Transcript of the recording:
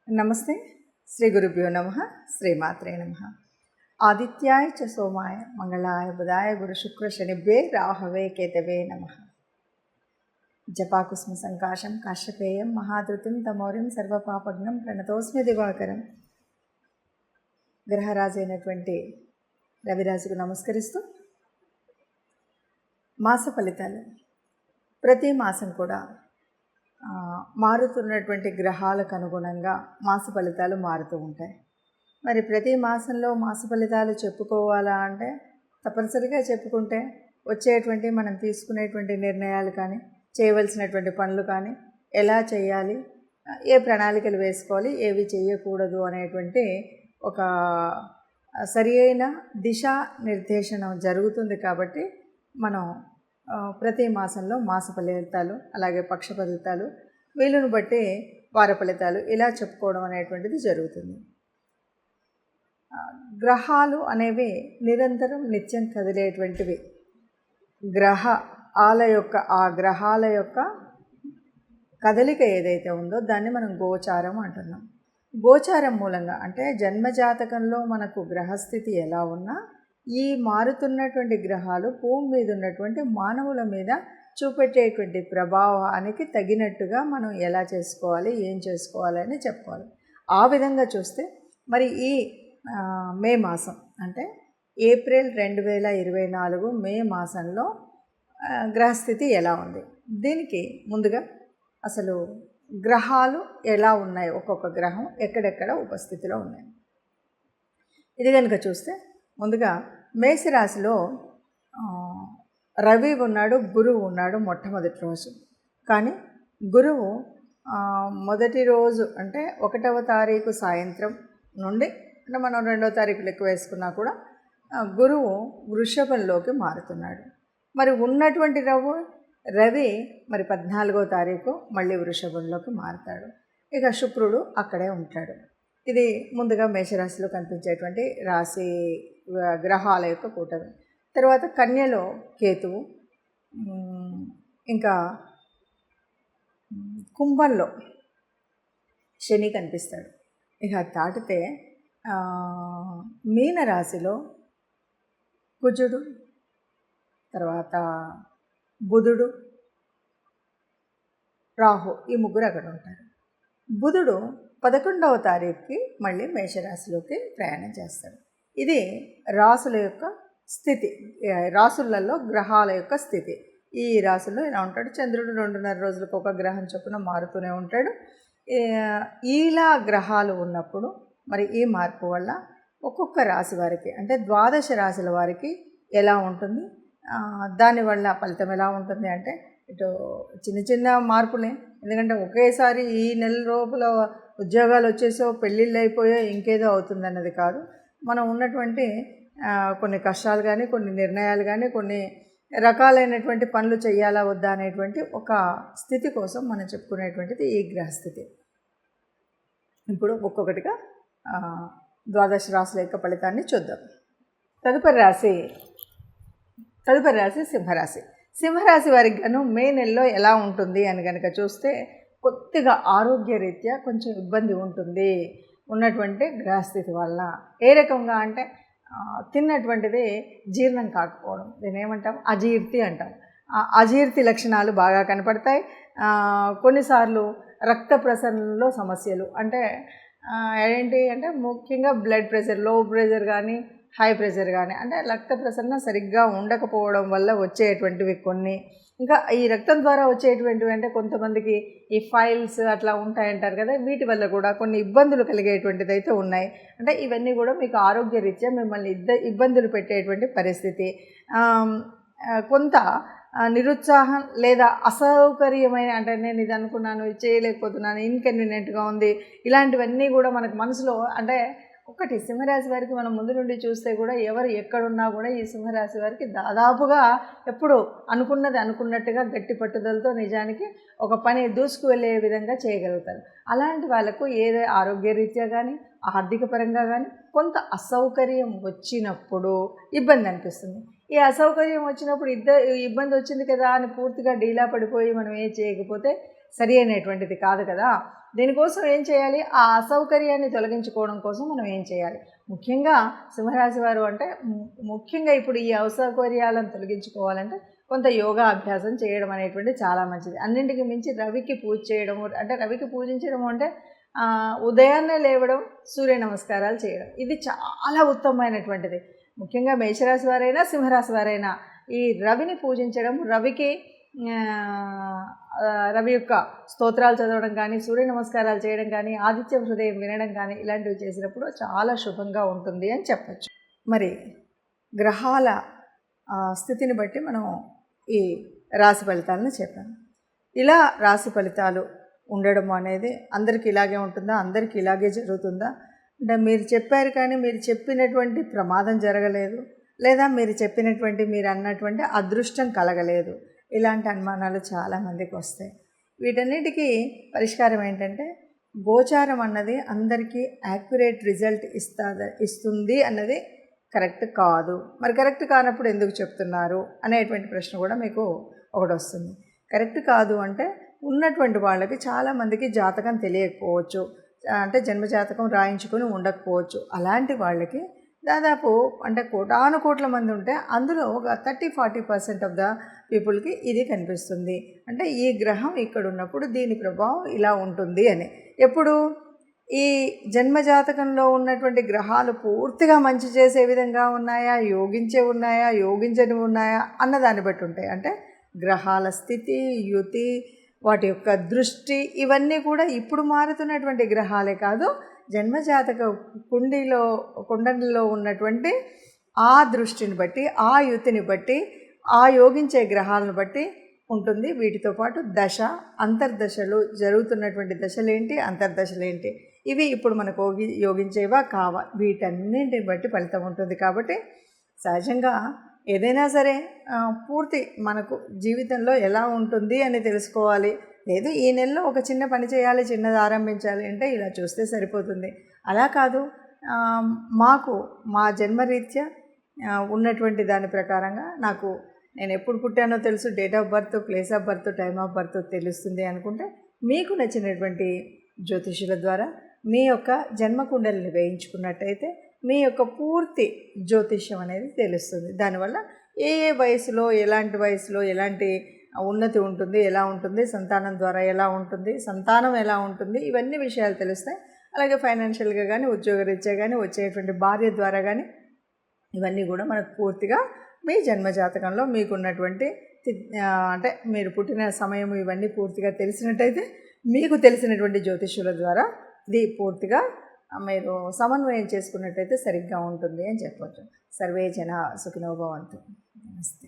నమస్తే. శ్రీ గురుభ్యో నమః. శ్రీమాత్రే నమః. ఆదిత్యాయ చ సోమాయ మంగళాయ బుధాయ గురు శుక్ర శనిభ్యే రాహవే కేతవే నమః. జపాకుస్మ సంకాశం కాశ్యపేయం మహాధృతిం తమోరిం సర్వపాపగ్నం ప్రణతోస్మి దివాకరం. గ్రహరాజు అయినటువంటి రవిరాజుకు నమస్కరిస్తూ మాస ఫలితాలు. ప్రతి మాసం కూడా మారుతున్నటువంటి గ్రహాలకు అనుగుణంగా మాస ఫలితాలు మారుతూ ఉంటాయి. మరి ప్రతి మాసంలో మాస ఫలితాలు చెప్పుకోవాలా అంటే తప్పనిసరిగా చెప్పుకుంటే వచ్చేటువంటి మనం తీసుకునేటువంటి నిర్ణయాలు కానీ, చేయవలసినటువంటి పనులు కానీ, ఎలా చేయాలి, ఏ ప్రణాళికలు వేసుకోవాలి, ఏవి చేయకూడదు అనేటువంటి ఒక సరి అయిన దిశా నిర్దేశనం జరుగుతుంది. కాబట్టి మనం ప్రతి మాసంలో మాస ఫలితాలు, అలాగే పక్ష ఫలితాలు, వీలును బట్టి వార ఫలితాలు ఇలా చెప్పుకోవడం అనేటువంటిది జరుగుతుంది. గ్రహాలు అనేవి నిరంతరం నిత్యం కదిలేటువంటివి. ఆ గ్రహాల యొక్క కదలిక ఏదైతే ఉందో దాన్ని మనం గోచారం అంటున్నాం. గోచారం మూలంగా అంటే జన్మజాతకంలో మనకు గ్రహస్థితి ఎలా ఉన్నా ఈ మారుతున్నటువంటి గ్రహాలు భూమి మీద ఉన్నటువంటి మానవుల మీద చూపెట్టేటువంటి ప్రభావానికి తగినట్టుగా మనం ఎలా చేసుకోవాలి, ఏం చేసుకోవాలి అని చెప్పుకోవాలి. ఆ విధంగా చూస్తే మరి ఈ మే మాసం అంటే ఏప్రిల్ 2024 మే మాసంలో గ్రహస్థితి ఎలా ఉంది, దీనికి ముందుగా అసలు గ్రహాలు ఎలా ఉన్నాయి, ఒక్కొక్క గ్రహం ఎక్కడెక్కడ ఉపస్థితిలో ఉన్నాయి ఇది కనుక చూస్తే ముందుగా మేషరాశిలో రవి ఉన్నాడు, గురువు ఉన్నాడు మొట్టమొదటి రోజు. కానీ గురువు మొదటి రోజు అంటే 1వ తారీఖు సాయంత్రం నుండి అంటే మనం 2వ తారీఖు లెక్క వేసుకున్నా కూడా గురువు వృషభంలోకి మారుతున్నాడు. మరి ఉన్నటువంటి రవి మరి 14వ తారీఖు మళ్ళీ వృషభంలోకి మారుతాడు. ఇక శుక్రుడు అక్కడే ఉంటాడు. ఇది ముందుగా మేషరాశిలో కనిపించేటువంటి రాశి గ్రహాల యొక్క కూటమి. తర్వాత కన్యలో కేతువు, ఇంకా కుంభంలో శని కనిపిస్తాడు. ఇక దాటితే మీనరాశిలో కుజుడు, తర్వాత బుధుడు, రాహు, ఈ ముగ్గురు అక్కడ ఉంటారు. బుధుడు 11వ తారీఖుకి మళ్ళీ మేషరాశిలోకి ప్రయాణం చేస్తాడు. ఇది రాసుల యొక్క స్థితి, రాసులలో గ్రహాల యొక్క స్థితి. ఈ రాశుల్లో ఇలా ఉంటాడు. చంద్రుడు 2.5 రోజులకు ఒక గ్రహం చొప్పున మారుతూనే ఉంటాడు. ఇలా గ్రహాలు ఉన్నప్పుడు మరి ఈ మార్పు వల్ల ఒక్కొక్క రాశి వారికి అంటే 12 రాశుల వారికి ఎలా ఉంటుంది, దానివల్ల ఫలితం ఎలా ఉంటుంది అంటే ఇటు చిన్న చిన్న మార్పులే. ఎందుకంటే ఒకేసారి ఈ నెల లోపల ఉద్యోగాలు వచ్చేసో, పెళ్ళిళ్ళు అయిపోయో, ఇంకేదో అవుతుందన్నది కాదు. మనం ఉన్నటువంటి కొన్ని కష్టాలు కానీ, కొన్ని నిర్ణయాలు కానీ, కొన్ని రకాలైనటువంటి పనులు చేయాలా వద్దా అనేటువంటి ఒక స్థితి కోసం మనం చెప్పుకునేటువంటిది ఈ గ్రహస్థితి. ఇప్పుడు ఒక్కొక్కటిగా 12 రాశుల యొక్క ఫలితాన్ని చూద్దాం. తదుపరి రాశి సింహరాశి. సింహరాశి వారికి గాను మే నెలలో ఎలా ఉంటుంది అని కనుక చూస్తే కొద్దిగా ఆరోగ్యరీత్యా కొంచెం ఇబ్బంది ఉంటుంది ఉన్నటువంటి గ్రహస్థితి వల్ల. ఏ రకంగా అంటే తిన్నటువంటిది జీర్ణం కాకపోవడం, దీని ఏమంటాం, అజీర్తి అంటాం. అజీర్తి లక్షణాలు బాగా కనపడతాయి. కొన్నిసార్లు రక్త ప్రసరణలో సమస్యలు అంటే ఏంటి అంటే ముఖ్యంగా బ్లడ్ ప్రెషర్, లో ప్రెషర్ కానీ, హై ప్రెషర్ కానీ, అంటే రక్త ప్రసరణ సరిగ్గా ఉండకపోవడం వల్ల వచ్చేటువంటివి కొన్ని. ఇంకా ఈ రక్తం ద్వారా వచ్చేటువంటివి అంటే కొంతమందికి ఈ ఫైల్స్ అట్లా ఉంటాయంటారు కదా, వీటి వల్ల కూడా కొన్ని ఇబ్బందులు కలిగేటువంటిది అయితే ఉన్నాయి. అంటే ఇవన్నీ కూడా మీకు ఆరోగ్యరీత్యా మిమ్మల్ని ఇబ్బందులు పెట్టేటువంటి పరిస్థితి. కొంత నిరుత్సాహం లేదా అసౌకర్యమైన అంటే నేను ఇది అనుకున్నాను, ఇది చేయలేకపోతున్నాను, ఇన్కన్వీనియంట్గా ఉంది, ఇలాంటివన్నీ కూడా మనకు మనసులో అంటే ఒకటి సింహరాశి వారికి మనం ముందు నుండి చూస్తే కూడా ఎవరు ఎక్కడున్నా కూడా ఈ సింహరాశి వారికి దాదాపుగా ఎప్పుడు అనుకున్నది అనుకున్నట్టుగా గట్టి పట్టుదలతో నిజానికి ఒక పని దూసుకు వెళ్ళే విధంగా చేయగలుగుతారు. అలాంటి వాళ్ళకు ఏదో ఆరోగ్యరీత్యా కానీ, ఆర్థిక పరంగా కానీ కొంత అసౌకర్యం వచ్చినప్పుడు ఇబ్బంది అనిపిస్తుంది. ఈ అసౌకర్యం వచ్చినప్పుడు ఇబ్బంది వచ్చింది కదా అని పూర్తిగా డీలా పడిపోయి మనం ఏం చేయకపోతే సరి అయినటువంటిది కాదు కదా. దీనికోసం ఏం చేయాలి? ఆ అసౌకర్యాన్ని తొలగించుకోవడం కోసం మనం ఏం చేయాలి? ముఖ్యంగా సింహరాశి వారు అంటే ముఖ్యంగా ఇప్పుడు ఈ అసౌకర్యాలను తొలగించుకోవాలంటే కొంత యోగా అభ్యాసం చేయడం అనేటువంటిది చాలా మంచిది. అన్నింటికి మించి రవికి పూజ చేయడం, అంటే రవికి పూజించడం అంటే ఉదయాన్నే లేవడం, సూర్య నమస్కారాలు చేయడం, ఇది చాలా ఉత్తమమైనటువంటిది. ముఖ్యంగా మేషరాశి వారైనా సింహరాశి వారైనా ఈ రవిని పూజించడం, రవి యొక్క స్తోత్రాలు చదవడం కానీ, సూర్య నమస్కారాలు చేయడం కానీ, ఆదిత్య హృదయం వినడం కానీ ఇలాంటివి చేసినప్పుడు చాలా శుభంగా ఉంటుంది అని చెప్పచ్చు. మరి గ్రహాల స్థితిని బట్టి మనం ఈ రాశి ఫలితాలను చెప్పాను. ఇలా రాశి ఫలితాలు ఉండడం అనేది అందరికీ ఇలాగే ఉంటుందా? అందరికీ ఇలాగే జరుగుతుందా? అంటే మీరు చెప్పారు కానీ మీరు చెప్పినటువంటి ప్రమాదం జరగలేదు, లేదా మీరు అన్నటువంటి అదృష్టం కలగలేదు, ఇలాంటి అనుమానాలు చాలామందికి వస్తాయి. వీటన్నిటికీ పరిష్కారం ఏంటంటే, గోచారం అన్నది అందరికీ యాక్యురేట్ రిజల్ట్ ఇస్తుంది అన్నది కరెక్ట్ కాదు. మరి కరెక్ట్ కానప్పుడు ఎందుకు చెప్తున్నారు అనేటువంటి ప్రశ్న కూడా మీకు ఒకటి వస్తుంది. కరెక్ట్ కాదు అంటే ఉన్నటువంటి వాళ్ళకి చాలామందికి జాతకం తెలియకపోవచ్చు, అంటే జన్మజాతకం రాయించుకొని ఉండకపోవచ్చు. అలాంటి వాళ్ళకి దాదాపు అంటే కోటాను కోట్ల మంది ఉంటే అందులో ఒక 30-40% ఆఫ్ ద పీపుల్కి ఇది కనిపిస్తుంది. అంటే ఈ గ్రహం ఇక్కడ ఉన్నప్పుడు దీని ప్రభావం ఇలా ఉంటుంది అని. ఎప్పుడు ఈ జన్మజాతకంలో ఉన్నటువంటి గ్రహాలు పూర్తిగా మంచి చేసే విధంగా ఉన్నాయా, యోగించని ఉన్నాయా అన్నదాన్ని బట్టి ఉంటాయి. అంటే గ్రహాల స్థితి, యుతి, వాటి యొక్క దృష్టి, ఇవన్నీ కూడా ఇప్పుడు మారుతున్నటువంటి గ్రహాలే కాదు, జన్మజాతక కుండలిలో ఉన్నటువంటి ఆ దృష్టిని బట్టి, ఆ యుతిని బట్టి, ఆ యోగించే గ్రహాలను బట్టి ఉంటుంది. వీటితో పాటు అంతర్దశలు, జరుగుతున్నటువంటి దశలేంటి, అంతర్దశలేంటి, ఇవి ఇప్పుడు మనకు యోగించేవా కావా, వీటన్నింటిని బట్టి ఫలితం ఉంటుంది. కాబట్టి సహజంగా ఏదైనా సరే పూర్తి మనకు జీవితంలో ఎలా ఉంటుంది అని తెలుసుకోవాలి. లేదు ఈ నెలలో ఒక చిన్న పని చేయాలి, చిన్నది ఆరంభించాలి అంటే ఇలా చూస్తే సరిపోతుంది. అలా కాదు, మా జన్మరీత్యా ఉన్నటువంటి దాని ప్రకారంగా నేను ఎప్పుడు పుట్టానో తెలుసు, date of birth, place of birth, time of birth తెలుస్తుంది అనుకుంటే మీకు నచ్చినటువంటి జ్యోతిష్యుల ద్వారా మీ యొక్క జన్మకుండలిని వేయించుకున్నట్టయితే మీ యొక్క పూర్తి జ్యోతిష్యం అనేది తెలుస్తుంది. దానివల్ల ఏ వయసులో, ఎలాంటి ఉన్నతి ఉంటుంది, ఎలా ఉంటుంది, సంతానం ద్వారా ఎలా ఉంటుంది, సంతానం ఎలా ఉంటుంది, ఇవన్నీ విషయాలు తెలుస్తాయి. అలాగే ఫైనాన్షియల్గా కానీ, ఉద్యోగరీత్యా కానీ, వచ్చేటువంటి భార్య ద్వారా కానీ ఇవన్నీ కూడా మనకు పూర్తిగా మీ జన్మజాతకంలో మీకున్నటువంటి అంటే మీరు పుట్టిన సమయం ఇవన్నీ పూర్తిగా తెలిసినట్టయితే మీకు తెలిసినటువంటి జ్యోతిష్యుల ద్వారా ఇది పూర్తిగా మీరు సమన్వయం చేసుకున్నట్టయితే సరిగ్గా ఉంటుంది అని చెప్పవచ్చు. సర్వే జన సుఖినో భవంతు. నమస్తే.